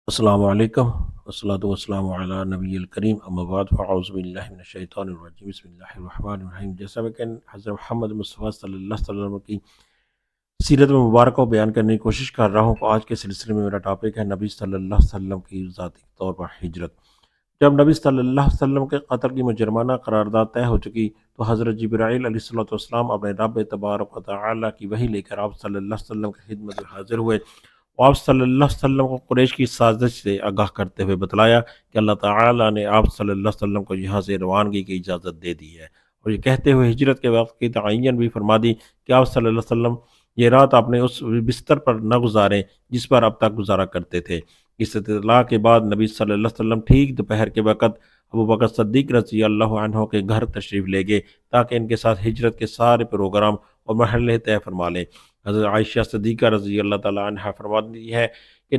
السلام علیکم والصلاۃ والسلام علی نبی الکریم اما بعد فاعوذ باللہ من الشیطان الرجیم بسم اللہ الرحمن الرحیم۔ جیسا کہ حضرت محمد مصطفیٰ صلی اللہ علیہ وسلم کی سیرت میں مبارکہ کو بیان کرنے کی کوشش کر رہا ہوں۔ آج کے سلسلے میں میرا ٹاپک ہے نبی صلی اللہ علیہ وسلم کی ذاتی طور پر ہجرت۔ جب نبی صلی اللہ علیہ وسلم کے قتل کی مجرمانہ قرارداد طے ہو چکی تو حضرت جبرائیل علیہ السلام اپنے رب تبارک و تعالیٰ کی وحی لے کر آپ صلی اللہ علیہ وسلم کی خدمت میں حاضر ہوئے۔ آپ صلی اللہ علیہ وسلم کو قریش کی سازش سے آگاہ کرتے ہوئے بتلایا کہ اللہ تعالیٰ نے آپ صلی اللہ علیہ وسلم کو یہاں سے روانگی کی اجازت دے دی ہے، اور یہ کہتے ہوئے ہجرت کے وقت کی تعین بھی فرما دی کہ آپ صلی اللہ علیہ وسلم یہ رات اپنے اس بستر پر نہ گزاریں جس پر اب تک گزارا کرتے تھے۔ اس اطلاع کے بعد نبی صلی اللہ علیہ وسلم ٹھیک دوپہر کے وقت ابو بکر صدیق رضی اللہ عنہ کے گھر تشریف لے گئے تاکہ ان کے ساتھ ہجرت کے سارے پروگرام اور مرحلے طے فرما لیں۔ حضرت عائشہ صدیقہ رضی اللہ تعالیٰ عنہ فرماتی ہے کہ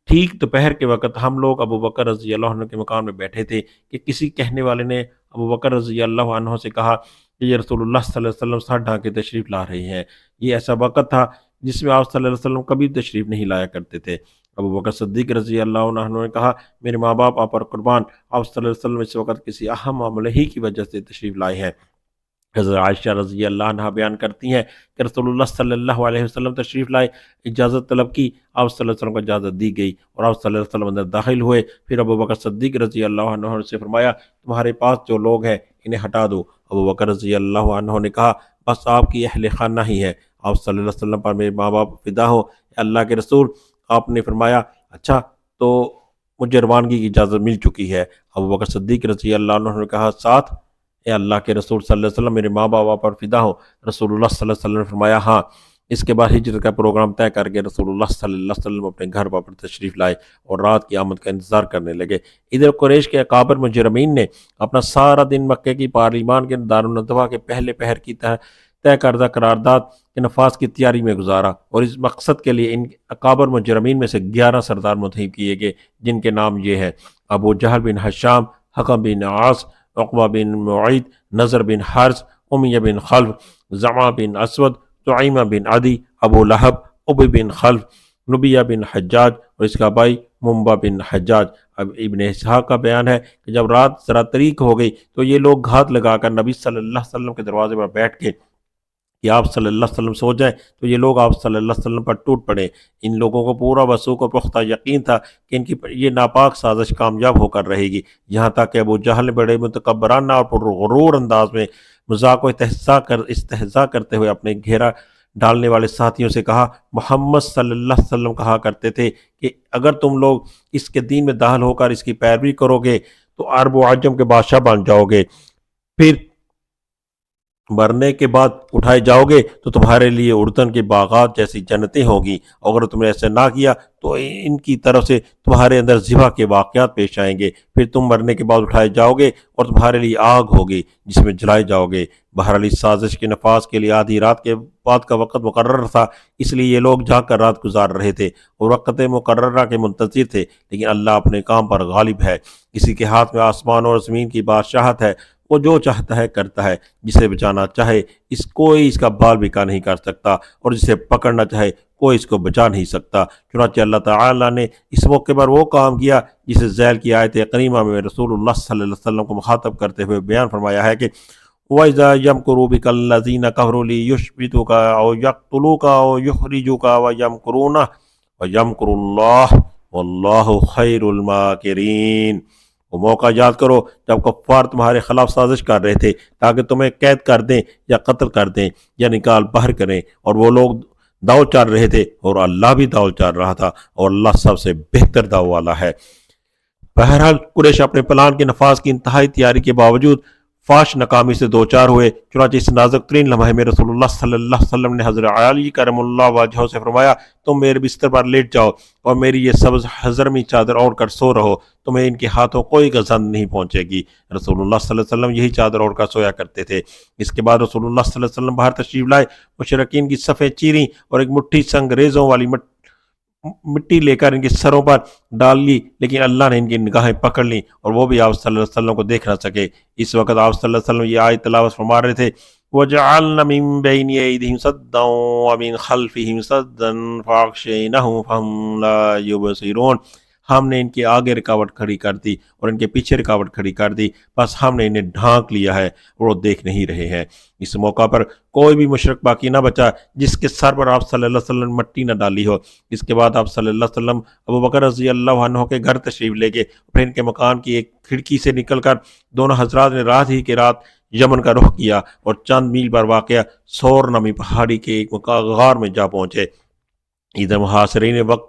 ٹھیک دوپہر کے وقت ہم لوگ ابو بکر رضی اللہ عنہ کے مکان میں بیٹھے تھے کہ کسی کہنے والے نے ابو بکر رضی اللہ عنہ سے کہا کہ یہ رسول اللہ صلی اللہ علیہ وسلم سر ڈھانکے تشریف لا رہے ہیں۔ یہ ایسا وقت تھا جس میں آپ صلی اللہ علیہ وسلم کبھی تشریف نہیں لایا کرتے تھے۔ ابو بکر صدیق رضی اللہ عنہ نے کہا، میرے ماں باپ آپ پر قربان، آپ صلی اللہ علیہ وسلم اس وقت کسی اہم معاملے ہی کی وجہ سے تشریف لائے ہیں۔ حضرت عائشہ رضی اللہ عنہ بیان کرتی ہیں کہ رسول اللہ صلی اللہ علیہ وسلم تشریف لائے، اجازت طلب کی، آپ صلی اللہ علیہ وسلم کو اجازت دی گئی اور آپ صلی اللہ علیہ وسلم اندر داخل ہوئے۔ پھر ابو بکر صدیق رضی اللہ عنہ سے فرمایا، تمہارے پاس جو لوگ ہیں انہیں ہٹا دو۔ ابو بکر رضی اللہ عنہ نے کہا، بس آپ کی اہل خانہ ہی ہے، آپ صلی اللہ علیہ وسلم پر میرے ماں باپ فدا ہو۔ اے اللہ کے رسول، آپ نے فرمایا، اچھا تو مجھے روانگی کی اجازت مل چکی ہے۔ ابو بکر صدیق رضی اللہ عنہ نے کہا، ساتھ؟ اے اللہ کے رسول صلی اللہ علیہ وسلم، میرے ماں باپ پر فدا ہو۔ رسول اللہ صلی اللہ علیہ وسلم نے فرمایا، ہاں۔ اس کے بعد ہجرت کا پروگرام طے کر کے رسول اللہ صلی اللہ علیہ وسلم اپنے گھر پر تشریف لائے اور رات کی آمد کا انتظار کرنے لگے۔ ادھر قریش کے اکابر مجرمین نے اپنا سارا دن مکے کی پارلیمان کے دارالندوہ کے پہلے پہر کی طے کردہ قرارداد کے نفاذ کی تیاری میں گزارا، اور اس مقصد کے لیے ان اکابر مجرمین میں سے 11 سردار منتخب کیے گئے، جن کے نام یہ ہیں: ابو جہل بن حشام، حکم بن عاص، عقبہ بن معید، نظر بن حارث، امیہ بن خلف، زمعہ بن اسود، طعیمہ بن عدی، ابو لہب، ابی بن خلف، نبیہ بن حجاج اور اس کا بھائی منبع بن حجاج۔ اب ابن اسحاق کا بیان ہے کہ جب رات ذرا طریق ہو گئی تو یہ لوگ گھات لگا کر نبی صلی اللہ علیہ وسلم کے دروازے پر بیٹھ گئے کہ آپ صلی اللہ علیہ وسلم سو جائیں، تو یہ لوگ آپ صلی اللہ علیہ وسلم پر ٹوٹ پڑے۔ ان لوگوں کو پورا وثوق اور پختہ یقین تھا کہ ان کی یہ ناپاک سازش کامیاب ہو کر رہے گی، یہاں تک کہ ابو جہل نے بڑے متکبرانہ اور پرغرور انداز میں مذاق و استہزاء کرتے ہوئے اپنے گھیرا ڈالنے والے ساتھیوں سے کہا، محمد صلی اللہ علیہ وسلم کہا کرتے تھے کہ اگر تم لوگ اس کے دین میں داخل ہو کر اس کی پیروی کرو گے تو عرب و عجم کے بادشاہ بن جاؤ گے، پھر مرنے کے بعد اٹھائے جاؤ گے تو تمہارے لیے اردن کے باغات جیسی جنتیں ہوں گی، اگر تم نے ایسا نہ کیا تو ان کی طرف سے تمہارے اندر ذبح کے واقعات پیش آئیں گے، پھر تم مرنے کے بعد اٹھائے جاؤ گے اور تمہارے لیے آگ ہوگی جس میں جلائے جاؤ گے۔ بہرحال اس سازش کے نفاذ کے لیے آدھی رات کے بعد کا وقت مقرر تھا، اس لیے یہ لوگ جا کر رات گزار رہے تھے اور وقت مقررہ کے منتظر تھے، لیکن اللہ اپنے کام پر غالب ہے، کسی کے ہاتھ میں آسمان اور زمین کی بادشاہت ہے، وہ جو چاہتا ہے کرتا ہے، جسے بچانا چاہے کوئی اس کا بال بکا نہیں کر سکتا، اور جسے پکڑنا چاہے کوئی اس کو بچا نہیں سکتا۔ چنانچہ اللہ تعالیٰ نے اس موقع پر وہ کام کیا جسے ذیل کی آیت کریمہ میں رسول اللہ صلی اللہ علیہ وسلم کو مخاطب کرتے ہوئے بیان فرمایا ہے کہ وَإِذَا يَمْكُرُ بِكَ الَّذِينَ كَفَرُوا لِيُثْبِتُوكَ أَوْ يَقْتُلُوكَ أَوْ يُخْرِجُوكَ وَيَمْكُرُونَ وَيَمْكُرُ اللَّهُ وَاللَّهُ خَيْرُ الْمَاكِرِينَ۔ وہ موقع یاد کرو جب کفار تمہارے خلاف سازش کر رہے تھے تاکہ تمہیں قید کر دیں یا قتل کر دیں یا نکال باہر کریں، اور وہ لوگ داؤ چار رہے تھے اور اللہ بھی داؤ چار رہا تھا، اور اللہ سب سے بہتر داؤ والا ہے۔ بہرحال قریش اپنے پلان کے نفاذ کی انتہائی تیاری کے باوجود فاش ناکامی سے دوچار ہوئے۔ چنانچہ اس نازک ترین لمحے میں رسول اللہ صلی اللہ علیہ وسلم نے حضرت علی کرم اللہ وجہہ سے فرمایا، تم میرے بستر پر لیٹ جاؤ اور میری یہ سبز حضرمی چادر اوڑھ کر سو رہو، تمہیں ان کے ہاتھوں کوئی گزند نہیں پہنچے گی۔ رسول اللہ صلی اللہ علیہ وسلم یہی چادر اوڑھ کر سویا کرتے تھے۔ اس کے بعد رسول اللہ صلی اللہ علیہ وسلم باہر تشریف لائے، مشرکین کی صفیں چیریں اور ایک مٹھی سنگریزوں والی مٹی لے کر ان کے سروں پر ڈال لی، لیکن اللہ نے ان کی نگاہیں پکڑ لیں اور وہ بھی آپ صلی اللہ علیہ وسلم کو دیکھ نہ سکے۔ اس وقت آپ صلی اللہ علیہ وسلم یہ آیت تلاوت فرما رہے تھے، وَجَعَلْنَا مِن بَيْنِ أَيْدِيهِمْ سَدًّا وَمِن خَلْفِهِمْ سَدًّا فَأَغْشَيْنَاهُمْ فَهُمْ لَا يُبْصِرُونَ۔ ہم نے ان کے آگے رکاوٹ کھڑی کر دی اور ان کے پیچھے رکاوٹ کھڑی کر دی، بس ہم نے انہیں ڈھانک لیا ہے اور وہ دیکھ نہیں رہے ہیں۔ اس موقع پر کوئی بھی مشرک باقی نہ بچا جس کے سر پر آپ صلی اللہ علیہ وسلم نے مٹی نہ ڈالی ہو۔ اس کے بعد آپ صلی اللہ علیہ وسلم ابو بکر رضی اللہ عنہ کے گھر تشریف لے گئے، پھر ان کے مکان کی ایک کھڑکی سے نکل کر دونوں حضرات نے رات ہی کے رات یمن کا رخ کیا اور چند میل پر واقع سور نامی پہاڑی کے ایک غار میں جا پہنچے۔ ادھر محاصرین وقت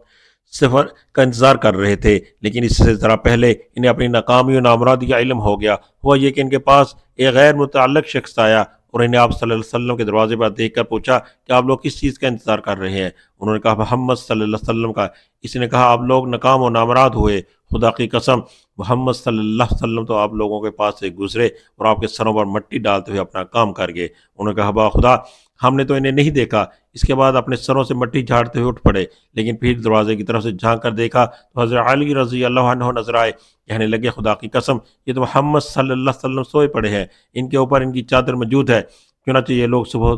سفر کا انتظار کر رہے تھے، لیکن اس سے ذرا پہلے انہیں اپنی ناکامی و نامرادی کا علم ہو گیا۔ ہوا یہ کہ ان کے پاس ایک غیر متعلق شخص آیا اور انہیں آپ صلی اللہ علیہ وسلم کے دروازے پر دیکھ کر پوچھا کہ آپ لوگ کس چیز کا انتظار کر رہے ہیں؟ انہوں نے کہا محمد صلی اللہ علیہ وسلم کا۔ اس نے کہا آپ لوگ ناکام و نامراد ہوئے، خدا کی قسم محمد صلی اللہ علیہ وسلم تو آپ لوگوں کے پاس سے گزرے اور آپ کے سروں پر مٹی ڈالتے ہوئے اپنا کام کر گئے۔ انہوں نے کہا با خدا ہم نے تو انہیں نہیں دیکھا۔ اس کے بعد اپنے سروں سے مٹی جھاڑتے ہوئے اٹھ پڑے، لیکن پھر دروازے کی طرف سے جھانک کر دیکھا تو حضرت علی رضی اللہ عنہ نظر آئے۔ کہنے لگے خدا کی قسم یہ تو محمد صلی اللہ علیہ وسلم سوئے پڑے ہیں، ان کے اوپر ان کی چادر موجود ہے۔ چنانچہ یہ لوگ صبح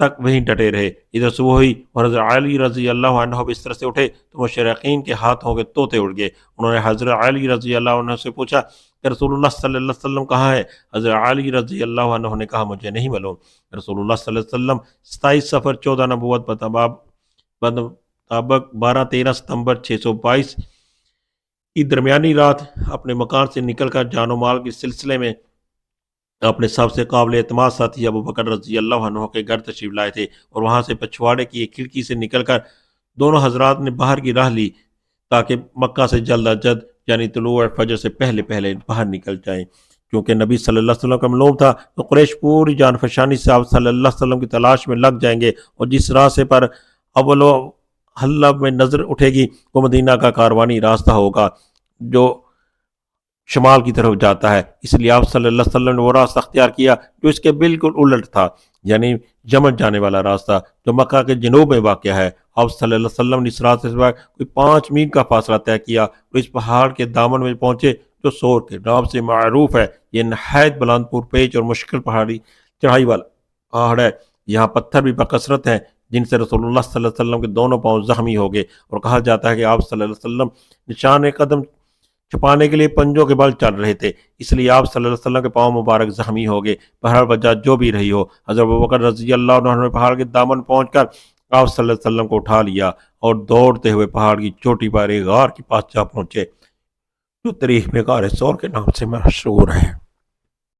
تک وہیں ڈٹے رہے۔ ادھر صبح ہوئی اور حضرت علی رضی اللہ عنہ بستر سے اٹھے تو مشرقین کے ہاتھوں کے طوطے اڑ گئے۔ انہوں نے حضرت علی رضی اللہ عنہ سے پوچھا کہ رسول اللہ صلی اللہ علیہ وسلم کہاں ہے؟ حضرت علی رضی اللہ عنہ نے کہا مجھے نہیں معلوم۔ رسول اللہ صلی اللہ علیہ وسلم 27 صفر 14 نبوت مطابق 12-13 ستمبر 622 کی درمیانی رات اپنے مکان سے نکل کر جان و مال کے سلسلے میں اپنے سب سے قابل اعتماد ساتھی ابو بکر رضی اللہ عنہ کے گھر تشریف لائے تھے، اور وہاں سے پچھواڑے کی ایک کھڑکی سے نکل کر دونوں حضرات نے باہر کی راہ لی تاکہ مکہ سے جلد از جلد یعنی طلوع فجر سے پہلے باہر نکل جائیں۔ کیونکہ نبی صلی اللہ علیہ وسلم کا معلوم تھا تو قریش پوری جان فشانی سے آپ صلی اللہ علیہ وسلم کی تلاش میں لگ جائیں گے، اور جس راستے پر اول و حلب میں نظر اٹھے گی وہ مدینہ کا کاروانی راستہ ہوگا جو شمال کی طرف جاتا ہے۔ اس لیے آپ صلی اللہ علیہ وسلم نے وہ راستہ اختیار کیا جو اس کے بالکل الٹ تھا، یعنی یمن جانے والا راستہ جو مکہ کے جنوب میں واقع ہے۔ آپ صلی اللہ علیہ وسلم نے اس راستے سے کوئی 5 میل کا فاصلہ طے کیا اور اس پہاڑ کے دامن میں پہنچے جو سور کے نام سے معروف ہے۔ یہ نہایت بلند پرپیچ اور مشکل پہاڑی چڑھائی والا پہاڑ ہے۔ یہاں پتھر بھی بکثرت ہیں جن سے رسول اللہ صلی اللہ علیہ وسلم کے دونوں پاؤں زخمی ہو گئے، اور کہا جاتا ہے کہ آپ صلی اللہ علیہ وسلم نشان قدم چھپانے کے لیے پنجوں کے بل چل رہے تھے، اس لیے آپ صلی اللہ علیہ وسلم کے پاؤں مبارک زخمی ہو گئے۔ بہرحال وجہ جو بھی رہی ہو، حضرت ابوبکر رضی اللہ عنہ نے پہاڑ کے دامن پہنچ کر آپ صلی اللہ علیہ وسلم کو اٹھا لیا اور دوڑتے ہوئے پہاڑ کی چوٹی پر ایک غار کے پاس جا پہنچے جو تاریخ میں غار ثور کے نام سے مشہور ہے۔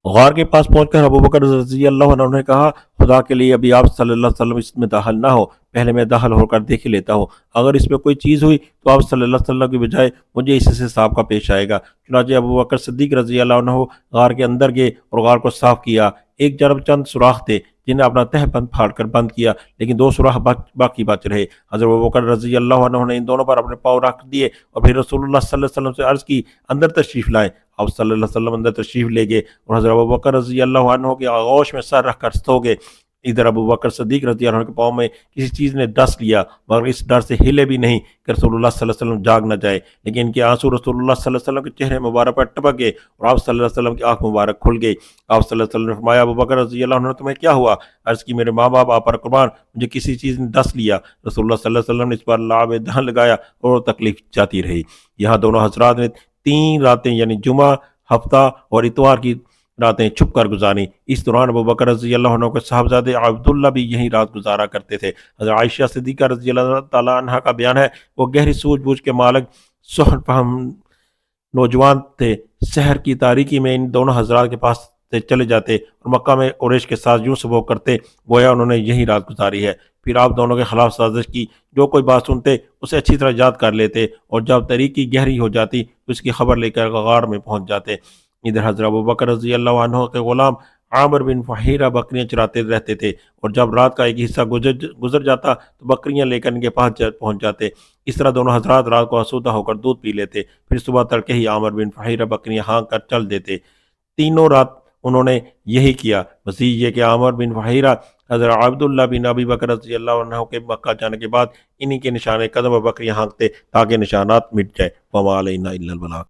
غار کے پاس پہنچ کر ابوبکر رضی اللہ عنہ نے کہا خدا کے لیے ابھی آپ صلی اللہ علیہ وسلم اس میں داخل نہ ہو، پہلے میں داخل ہو کر دیکھ لیتا ہوں، اگر اس میں کوئی چیز ہوئی تو آپ صلی اللہ علیہ وسلم کی بجائے مجھے اس سے سابقہ پیش آئے گا۔ چنانچہ ابوبکر صدیق رضی اللہ عنہ غار کے اندر گئے اور غار کو صاف کیا۔ ایک جانب چند سوراخ تھے جنہیں اپنا تہ بند پھاڑ کر بند کیا، لیکن 2 سوراخ باقی بچ رہے۔ حضرت ابوبکر رضی اللہ عنہ نے ان دونوں پر اپنے پاؤں رکھ دیے اور پھر رسول اللہ صلی اللہ علیہ وسلم سے عرض کی اندر تشریف لائیں۔ آپ صلی اللہ علیہ وسلم اندر تشریف لے گئے اور حضرت ابوبکر رضی اللہ عنہ کے آغوش میں سر رکھ کر سو گئے۔ ادھر ابوبکر صدیق رضی اللہ عنہ کے پاؤں میں کسی چیز نے ڈس لیا، مگر اس ڈر سے ہلے بھی نہیں کہ رسول اللہ صلی اللہ علیہ وسلم جاگ نہ جائے، لیکن ان کے آنسو رسول اللہ صلی اللہ علیہ وسلم کے چہرے مبارک پر ٹپک گئے اور آپ صلی اللہ علیہ وسلم کی آنکھ مبارک کھل گئی۔ آپ صلی اللہ علیہ وسلم نے فرمایا ابوبکر رضی اللہ عنہ تمہیں کیا ہوا؟ عرض کی میرے ماں باپ آپ پر قربان، مجھے کسی چیز نے ڈس لیا۔ رسول اللہ صلی اللہ علیہ وسلم نے اس پر لعاب دہن لگایا اور تکلیف جاتی رہی۔ یہاں دونوں حضرات نے 3 راتیں یعنی جمعہ، ہفتہ اور اتوار کی راتیں چھپ کر گزاری۔ اس دوران ابوبکر رضی اللہ عنہ کے صاحبزادے عبداللہ بھی یہی رات گزارا کرتے تھے۔ حضرت عائشہ صدیقہ رضی اللہ تعالیٰ عنہ کا بیان ہے وہ گہری سوجھ بوجھ کے مالک سحر فہم نوجوان تھے۔ شہر کی تاریکی میں ان دونوں حضرات کے پاس سے چلے جاتے اور مکہ میں قریش کے ساتھ یوں سلوک کرتے گویا انہوں نے یہی رات گزاری ہے۔ پھر آپ دونوں کے خلاف سازش کی، جو کوئی بات سنتے اسے اچھی طرح یاد کر لیتے اور جب تاریکی گہری ہو جاتی تو اس کی خبر لے کر غار میں پہنچ جاتے۔ ادھر حضرت ابوبکر رضی اللہ عنہ کے غلام عامر بن فہیرہ بکریاں چراتے رہتے تھے، اور جب رات کا ایک حصہ گزر جاتا تو بکریاں لے کر ان کے پاس پہنچ جاتے۔ اس طرح دونوں حضرات رات کو آسودہ ہو کر دودھ پی لیتے، پھر صبح تڑکے ہی عامر بن فہیرہ بکریاں ہانک کر چل دیتے۔ تینوں رات انہوں نے یہی کیا۔ مزید یہ کہ عامر بن فہیرہ حضرت عبداللہ بن ابی بکر رضی اللہ عنہ کے مکہ جانے کے بعد انہی کے نشان قدم و بکریاں ہانکتے تاکہ نشانات مٹ جائے۔ وما علینا الا البلاغ۔